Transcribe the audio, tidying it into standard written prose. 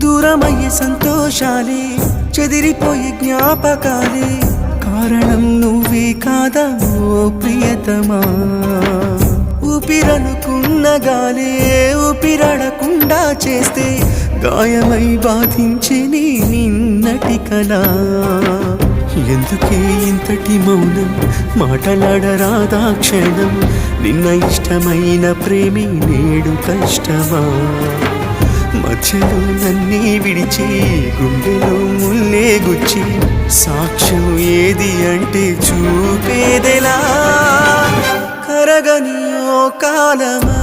దూరమయ్యే సంతోషాలే చెదిరిపోయే జ్ఞాపకాలే కారణం నువ్వే కాదా ఓ ప్రియతమా ఊపిరనుకున్న గాలే ఊపిరాడకుండా చేస్తే గాయమై బాధించే నిన్నటి కళ ఎందుకే ఇంతటి మౌనం మాటలాడరాదా క్షణం నిన్న ఇష్టమైన ప్రేమి నేడు కష్టమా మధ్యలో నన్నే విడిచి గుండెలో ముల్లే గుచ్చి సాక్ష్యం ఏది అంటే చూపేదెలా కరగని ఓ కాలమా